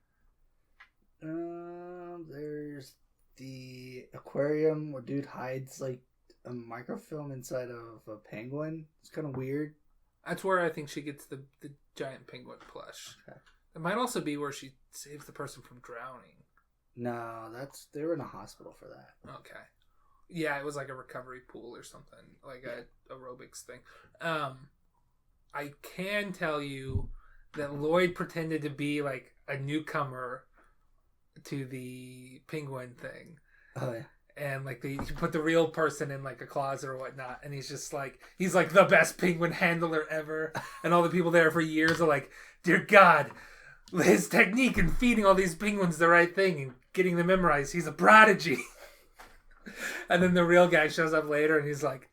B: There's the aquarium where dude hides like a microfilm inside of a penguin. It's kind of weird.
A: That's where I think she gets the giant penguin plush. Okay. It might also be where she saves the person from drowning.
B: No, they were in a hospital for that.
A: Okay. Yeah, it was like a recovery pool or something, like a aerobics thing. I can tell you that Lloyd pretended to be like a newcomer to the penguin thing.
B: Oh yeah.
A: And like he put the real person in like a closet or whatnot, and he's like the best penguin handler ever, and all the people there for years are like, dear God, his technique in feeding all these penguins the right thing and getting them memorized, he's a prodigy. And then the real guy shows up later, and he's like,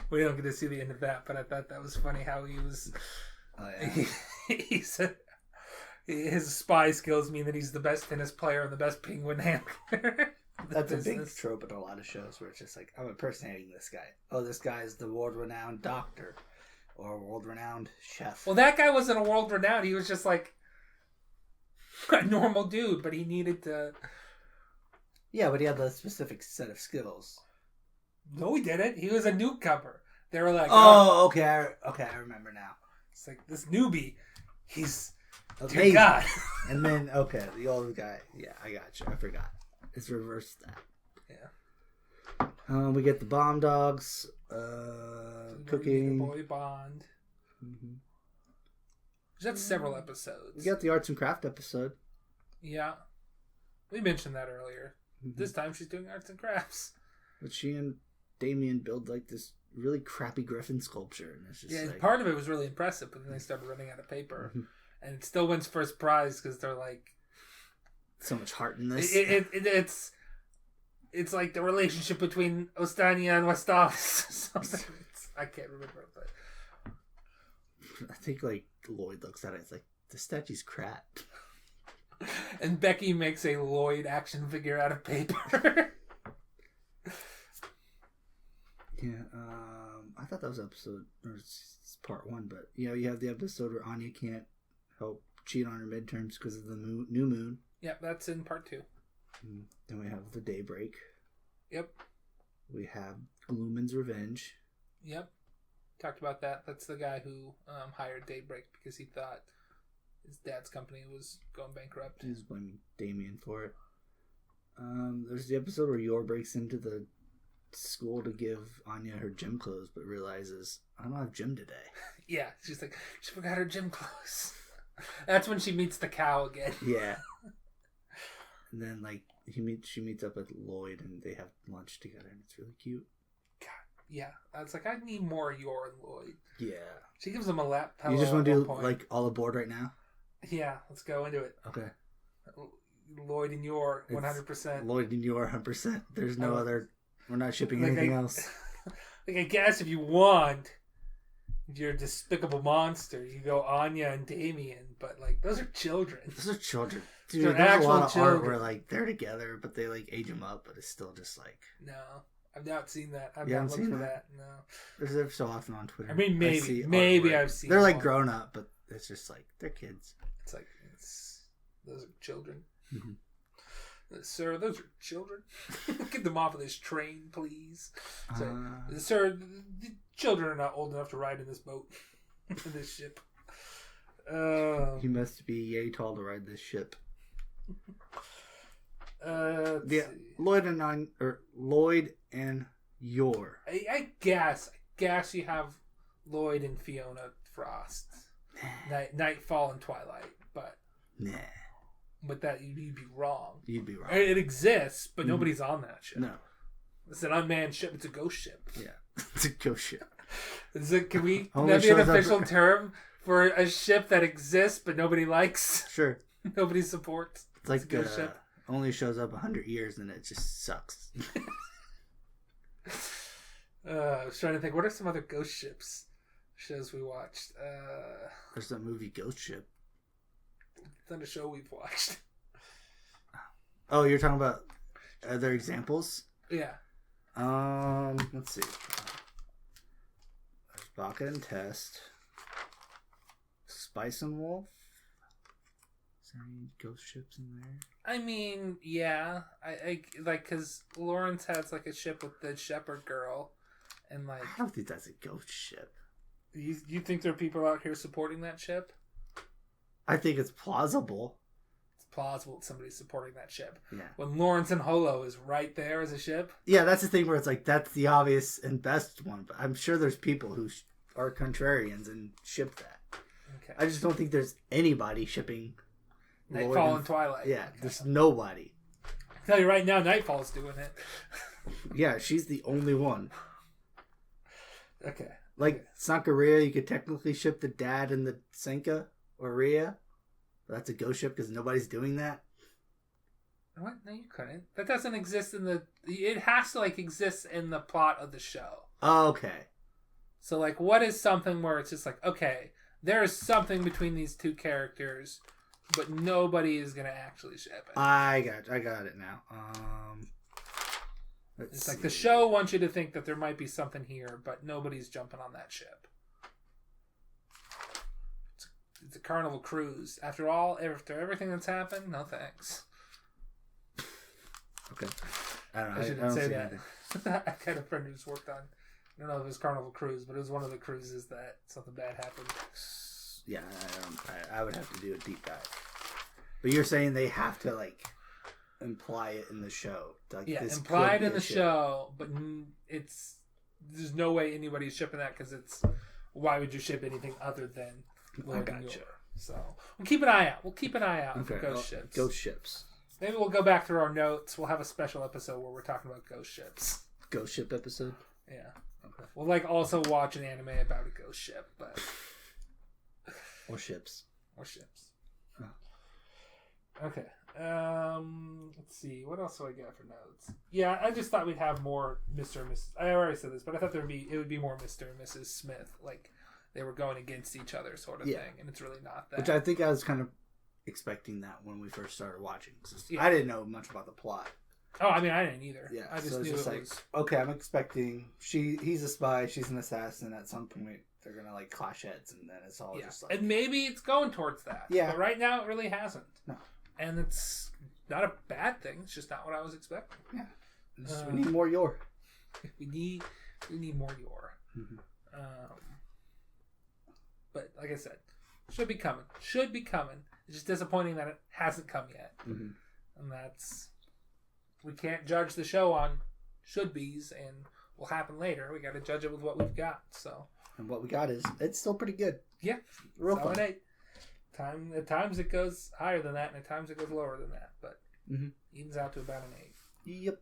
A: we don't get to see the end of that, but I thought that was funny how he was.
B: Oh yeah.
A: He said. His spy skills mean that he's the best tennis player and the best penguin handler.
B: That's a big trope in a lot of shows where it's just like, I'm impersonating this guy. Oh, this guy is the world-renowned doctor or world-renowned chef.
A: Well, that guy wasn't a world-renowned. He was just like a normal dude, but he needed to...
B: Yeah, but he had a specific set of skills.
A: No, he didn't. He was a newcomer. They were like...
B: Okay, I remember now.
A: It's like, this newbie, he's...
B: Amazing.
A: God.
B: And then, the old guy. Yeah, I got you. I forgot. It's reversed that.
A: Yeah.
B: We get the bomb dogs. Cooking.
A: The boy bond.
B: Mm-hmm.
A: That's several episodes.
B: We got the arts and craft episode.
A: Yeah. We mentioned that earlier.
B: Mm-hmm.
A: This time she's doing arts and crafts.
B: But she and Damien build like this really crappy griffin sculpture. And it's just like...
A: part of it was really impressive, but then they started running out of paper. Mm-hmm. And it still wins first prize because they're like...
B: So much heart in this.
A: It's like the relationship between Ostania and Westalis. I can't remember, but...
B: I think like Lloyd looks at it, it's like, the statue's crap.
A: And Becky makes a Lloyd action figure out of paper.
B: Yeah, I thought that was episode, or it's part 1, but you have the episode where Anya can't help cheat on her midterms because of the new moon.
A: Yep, that's in part 2.
B: Then we have the Daybreak.
A: Yep.
B: We have Gloom's Revenge.
A: Yep. Talked about that. That's the guy who hired Daybreak because he thought his dad's company was going bankrupt.
B: He was blaming Damien for it. There's the episode where Yor breaks into the school to give Anya her gym clothes, but realizes, I don't have gym today.
A: Yeah, she's like, she forgot her gym clothes. That's when she meets the cow again.
B: Yeah. And then like she meets up with Lloyd and they have lunch together and it's really cute.
A: God, yeah. I was like, I need more Yor and Lloyd.
B: Yeah.
A: She gives him a lap pillow.
B: You just want to do like all aboard right now?
A: Yeah, let's go into it.
B: Okay.
A: Lloyd and Yor, 100%.
B: Lloyd and Yor, 100%. There's no other. We're not shipping anything else.
A: Like I guess if you want your despicable monster, you go Anya and Damien, but like those are children.
B: Those are children. Dude, there's a lot of art where like they're together, but they like age them up, but it's still just like.
A: No, I've not seen that. I've not looked for that. No.
B: They're so often on Twitter.
A: I mean, maybe I've seen.
B: They're like grown up, but it's just like they're kids.
A: It's like those are children.
B: Mm-hmm.
A: Sir, those are children. Get them off of this train, please. Sir, the children are not old enough to ride in this boat, in this ship.
B: He must be yay tall to ride this ship. Lloyd and Yor.
A: I guess you have Lloyd and Fiona Frost, Nightfall and Twilight, but
B: nah.
A: With that, you'd be wrong.
B: You'd be wrong.
A: It exists, but nobody's on that ship.
B: No.
A: It's an unmanned ship. It's a ghost ship.
B: Yeah. It's a ghost ship.
A: Can that be an official term for a ship that exists, but nobody likes?
B: Sure.
A: Nobody supports?
B: It's like a ghost ship. Only shows up 100 years and it just sucks.
A: I was trying to think, what are some other ghost ships shows we watched?
B: There's that movie Ghost Ship.
A: Than a show we've watched.
B: Oh, you're talking about other examples?
A: Yeah.
B: Let's see. There's Baka and Test. Spice and Wolf. Is there any ghost ships in there?
A: I mean, yeah. I like, because Lawrence has like a ship with the shepherd girl, and like.
B: I don't think that's a ghost ship.
A: You think there are people out here supporting that ship?
B: I think it's plausible.
A: It's plausible that somebody's supporting that ship.
B: Yeah.
A: When Lawrence and Holo is right there as a ship.
B: Yeah, that's the thing where it's like, that's the obvious and best one. But I'm sure there's people who are contrarians and ship that.
A: Okay.
B: I just don't think there's anybody shipping
A: Nightfall and Twilight.
B: Yeah,
A: okay.
B: there's nobody.
A: I tell you right now, Nightfall's doing it.
B: Yeah, she's the only one.
A: Okay.
B: Like, Sankaria, you could technically ship the dad and the Senka or Rhea. But that's a ghost ship because nobody's doing that.
A: What? No, you couldn't. That doesn't exist in the... It has to, like, exist in the plot of the show.
B: Oh, okay.
A: So, like, what is something where it's just like, okay, there is something between these two characters, but nobody is going to actually ship it.
B: I got it now.
A: It's like the show wants you to think that there might be something here, but nobody's jumping on that ship. It's a Carnival Cruise. After everything that's happened, no thanks.
B: Okay. I don't know.
A: I shouldn't say that.
B: Anything.
A: I had a friend who's worked on, I don't know if it was Carnival Cruise, but it was one of the cruises that something bad happened.
B: Yeah, I would have to do a deep dive. But you're saying they have to, like, imply it in the show. Like,
A: yeah,
B: this
A: implied
B: could be
A: in
B: a
A: the
B: ship.
A: show, but there's no way anybody's shipping that because why would you ship anything other than Lord and
B: gotcha.
A: Yor? So we'll keep an eye out. for
B: Okay.
A: ghost ships.
B: Ghost ships.
A: Maybe we'll go back through our notes. We'll have a special episode where we're talking about ghost ships.
B: Ghost ship episode?
A: Yeah.
B: Okay.
A: We'll also watch an anime about a ghost ship, but
B: Or ships.
A: Huh. Okay. Let's see. What else do I got for notes? Yeah, I just thought we'd have more Mr. and Mrs. I already said this, but I thought it would be more Mr. and Mrs. Smith, like they were going against each other, sort of thing, and it's really not that.
B: Which I think I was kind of expecting that when we first started watching.
A: Yeah.
B: I didn't know much about the plot.
A: Oh, I mean, I didn't either.
B: Yeah,
A: I just
B: so
A: knew
B: it's just
A: it
B: like,
A: was.
B: okay, I'm expecting he's a spy, she's an assassin. At some point, they're gonna like clash heads, and then it's all just like.
A: And maybe it's going towards that.
B: Yeah.
A: But right now, it really hasn't.
B: No. And
A: it's not a bad thing. It's just not what I was expecting.
B: Yeah. We need more Yor.
A: We need more Yor.
B: Mm-hmm.
A: But like I said, should be coming. It's just disappointing that it hasn't come yet.
B: Mm-hmm.
A: And we can't judge the show on should be's and will happen later. We got to judge it with what we've got. So.
B: And what we got it's still pretty good.
A: Yeah.
B: Real fun.
A: 7-8. At times it goes higher than that, and at times it goes lower than that. But evens out to about an 8.
B: Yep.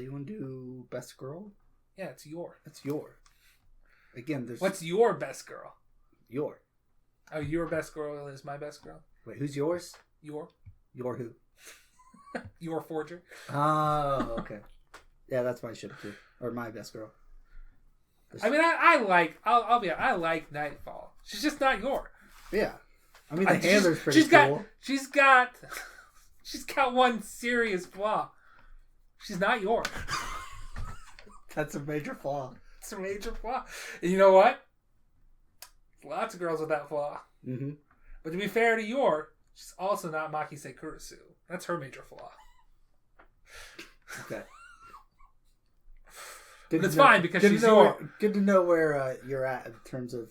B: You want to do best girl?
A: Yeah, it's Yor.
B: It's Yor. Again, there's.
A: What's your best girl?
B: Yor.
A: Oh, your best girl is my best girl?
B: Wait, who's yours?
A: Yor.
B: Yor who?
A: Yor Forger.
B: Oh, okay. Yeah, that's my ship too. Or my best girl.
A: I mean, I'll be honest, I like Nightfall. She's just not Yor.
B: Yeah. I mean, the handler's pretty cool.
A: She's got one serious flaw. She's not Yor.
B: That's a major flaw.
A: It's a major flaw. And you know what? Lots of girls with that flaw.
B: Mm-hmm.
A: But to be fair to Yor, she's also not Makise Kurisu. That's her major flaw.
B: Okay.
A: But it's fine because she's Yor.
B: Good to know where you're at in terms of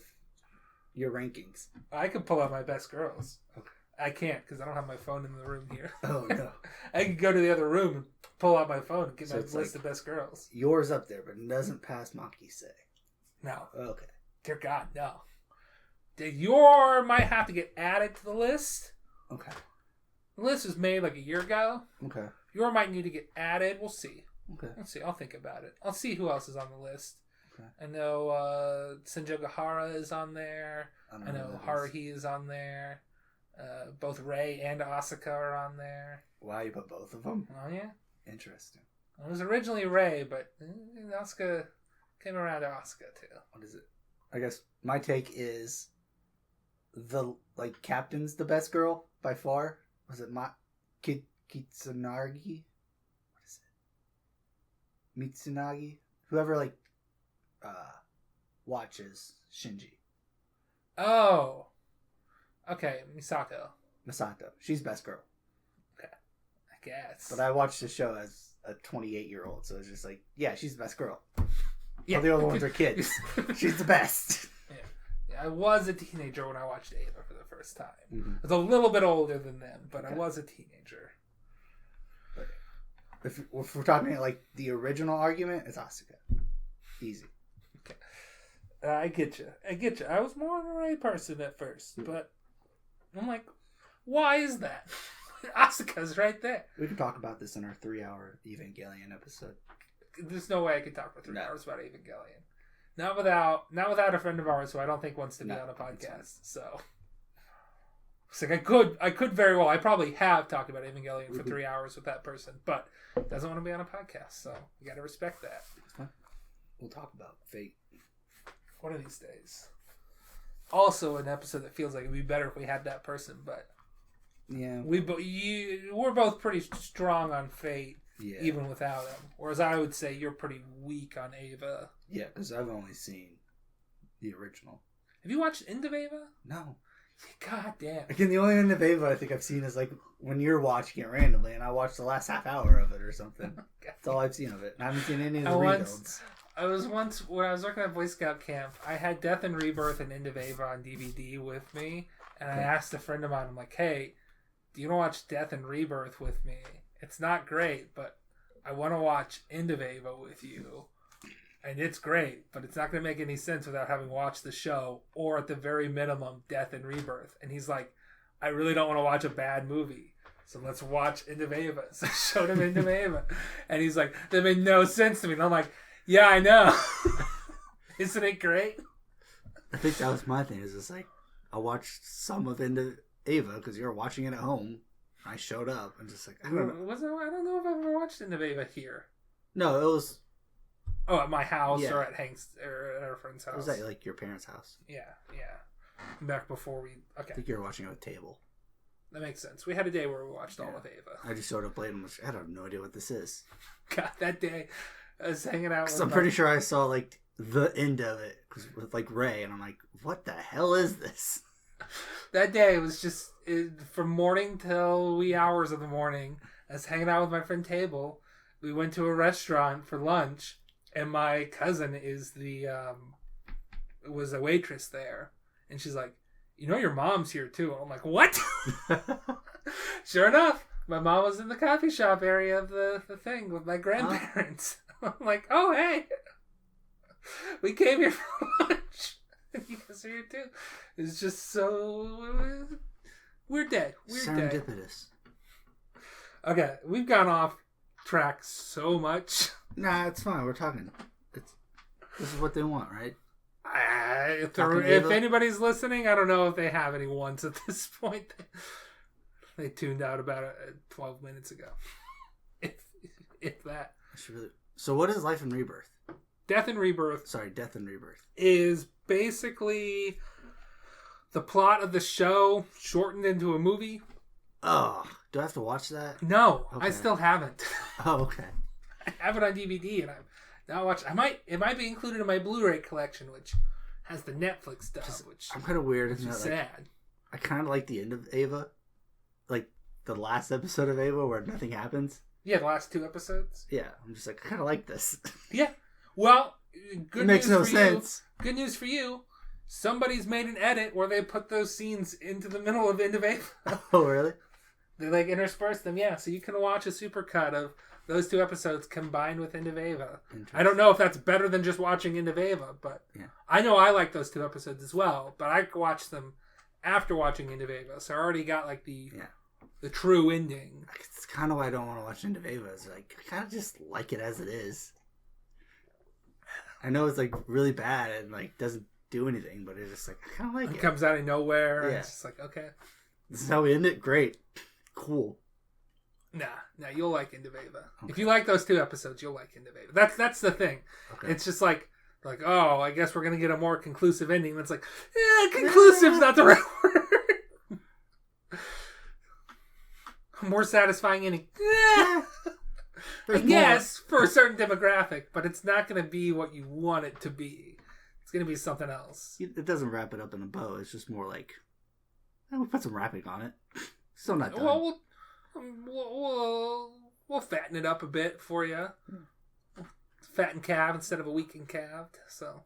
B: your rankings.
A: I could pull out my best girls. Okay. I can't because I don't have my phone in the room here.
B: Oh, no.
A: I can go to the other room and pull out my phone and get my list of best girls.
B: Yours up there, but it doesn't pass Makise.
A: No.
B: Okay.
A: Dear God, no. Yor might have to get added to the list.
B: Okay.
A: The list was made like a year ago.
B: Okay.
A: Yor might need to get added. We'll see.
B: Okay.
A: Let's see. I'll think about it. I'll see who else is on the list.
B: Okay.
A: I know Senjogahara is on there. I know Haruhi is on there. Both Rei and Asuka are on there.
B: Wow, you put both of them?
A: Oh, yeah.
B: Interesting.
A: It was originally Rei, but Asuka came around to Asuka, too.
B: What is it? I guess my take is captain's the best girl by far. Was it Kitsunagi? What is it? Mitsunagi? Whoever watches Shinji.
A: Oh. Okay, Misato.
B: She's best girl.
A: Okay. I guess.
B: But I watched the show as a 28-year-old, so it's just like, yeah, she's the best girl.
A: Yeah.
B: All the other ones are kids. She's the best.
A: I was a teenager when I watched Ava for the first time.
B: Mm-hmm.
A: I was a little bit older than them, but I was a teenager.
B: If we're talking like the original argument, it's Asuka. Easy.
A: Okay. I get you. I was more of a Rey person at first, but I'm like, why is that? Asuka's right there.
B: We can talk about this in our 3-hour Evangelion episode.
A: There's no way I could talk for 3 hours about Evangelion. Not without a friend of ours who I don't think wants to be on a podcast. So it's like I could very well. I probably have talked about Evangelion for 3 hours with that person, but doesn't want to be on a podcast. So you got to respect that.
B: We'll talk about Fate
A: one of these days. Also, an episode that feels like it'd be better if we had that person, but
B: yeah,
A: we're both pretty strong on Fate, even without him. Whereas I would say you're pretty weak on Ava.
B: Yeah, because I've only seen the original.
A: Have you watched End of Ava?
B: No.
A: God damn.
B: Again, the only End of Ava I think I've seen is like when you're watching it randomly, and I watched the last half hour of it or something. That's all I've seen of it. And I haven't seen any of the rebuilds.
A: I was once, when I was working at Boy Scout camp, I had Death and Rebirth and End of Ava on DVD with me, and I asked a friend of mine, I'm like, hey, do you want to watch Death and Rebirth with me? It's not great, but I want to watch End of Ava with you. And it's great, but it's not going to make any sense without having watched the show, or at the very minimum, Death and Rebirth. And he's like, I really don't want to watch a bad movie, so let's watch End of Ava. So I showed him End of Ava. And he's like, that made no sense to me. And I'm like, yeah, I know. Isn't it great?
B: I think that was my thing. Is just like, I watched some of End of Ava because you were watching it at home. I showed up and just like, I don't know.
A: I don't know if I've ever watched End of Ava here.
B: No, it was...
A: Oh, at my house or at Hank's or at our friend's house.
B: Was that like your parents' house?
A: Yeah. Back before we... Okay.
B: I think you were watching it at a table.
A: That makes sense. We had a day where we watched all of Ava.
B: I just showed up late and I have no idea what this is.
A: God, that day I was hanging out with
B: I'm pretty sure I saw like the end of it with like Rey, and I'm like, what the hell is this?
A: That day was just from morning till wee hours of the morning. I was hanging out with my friend Table. We went to a restaurant for lunch, and my cousin was a waitress there, and she's like, you know your mom's here too. I'm like, what? Sure enough, my mom was in the coffee shop area of the thing with my grandparents. I'm like, oh hey, we came here for lunch, and you guys are here too. It's just so we're dead.
B: Serendipitous.
A: Okay, we've gone off track so much.
B: Nah, it's fine. We're talking. This is what they want, right?
A: If anybody's listening, I don't know if they have any ones at this point. They tuned out about 12 minutes ago. If that.
B: So what is Life and Rebirth?
A: Death and Rebirth.
B: Sorry, Death and Rebirth.
A: Is basically the plot of the show shortened into a movie.
B: Oh, do I have to watch that?
A: No,
B: okay.
A: I still haven't.
B: Oh, okay.
A: I have it on DVD, and I'm now watching. It might be included in my Blu-ray collection, which has the Netflix stuff. Which
B: I'm kind of weird.
A: Which is sad.
B: I kind of like the end of Ava, like the last episode of Ava where nothing happens.
A: Yeah, the last 2 episodes.
B: Yeah, I'm just like, I kind of like this.
A: Yeah. Well, good
B: it makes
A: news
B: no
A: for
B: sense.
A: You. Good news for you. Somebody's made an edit where they put those scenes into the middle of End of Ava.
B: Oh, really?
A: They like intersperse them, yeah. So you can watch a supercut of those 2 episodes combined with End of Ava. I don't know if that's better than just watching End of Ava, but I know I like those 2 episodes as well. But I watched them after watching End of Ava, so I already got like the true ending.
B: It's kind of why I don't want to watch End of Ava. It's like I kind of just like it as it is. I know it's like really bad and like doesn't do anything, but it's just like I kind of like it.
A: It comes out of nowhere. Yeah. It's just like, okay,
B: this is how we end it. Great, cool.
A: Nah, you'll like End of Ava. Okay. If you like those 2 episodes, you'll like End of Ava. That's the thing. Okay. It's just like, oh, I guess we're gonna get a more conclusive ending. And it's like, conclusive's not the right word. More satisfying ending. I guess for a certain demographic, but it's not gonna be what you want it to be. It's gonna be something else.
B: It doesn't wrap it up in a bow. It's just more like, we'll put some wrapping on it. Still not done.
A: Well, we'll fatten it up a bit for you. Fattened calf instead of a weakened calf. So,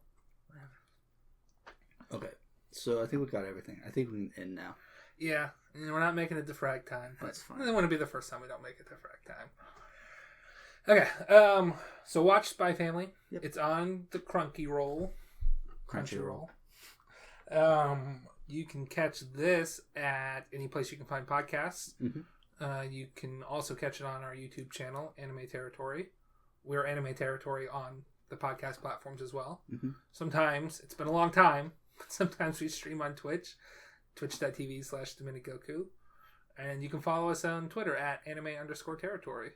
B: okay. So I think we got everything. I think we can end now.
A: Yeah, and we're not making it to frag time. But
B: That's fine.
A: It wouldn't be the first time we don't make it to frag time. Okay, so watch Spy Family.
B: Yep.
A: It's on the Crunchyroll. You can catch this at any place you can find podcasts.
B: Mm-hmm.
A: You can also catch it on our YouTube channel, Anime Territory. We're Anime Territory on the podcast platforms as well.
B: Mm-hmm.
A: Sometimes, it's been a long time, but sometimes we stream on Twitch, twitch.tv/DominiGoku. And you can follow us on Twitter at anime_territory.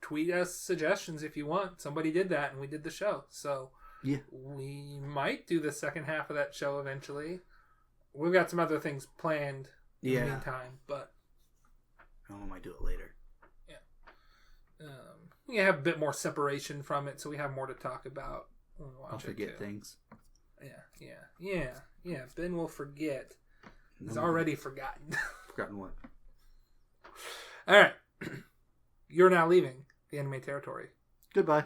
A: Tweet us suggestions if you want. Somebody did that and we did the show. So
B: yeah,
A: we might do the second half of that show eventually. We've got some other things planned in the meantime, but
B: I might do it later.
A: We have a bit more separation from it, so we have more to talk about.
B: I'll forget things.
A: Yeah. Ben will forget. He's already forgotten.
B: Forgotten what?
A: All right. You're now leaving the Anime Territory.
B: Goodbye.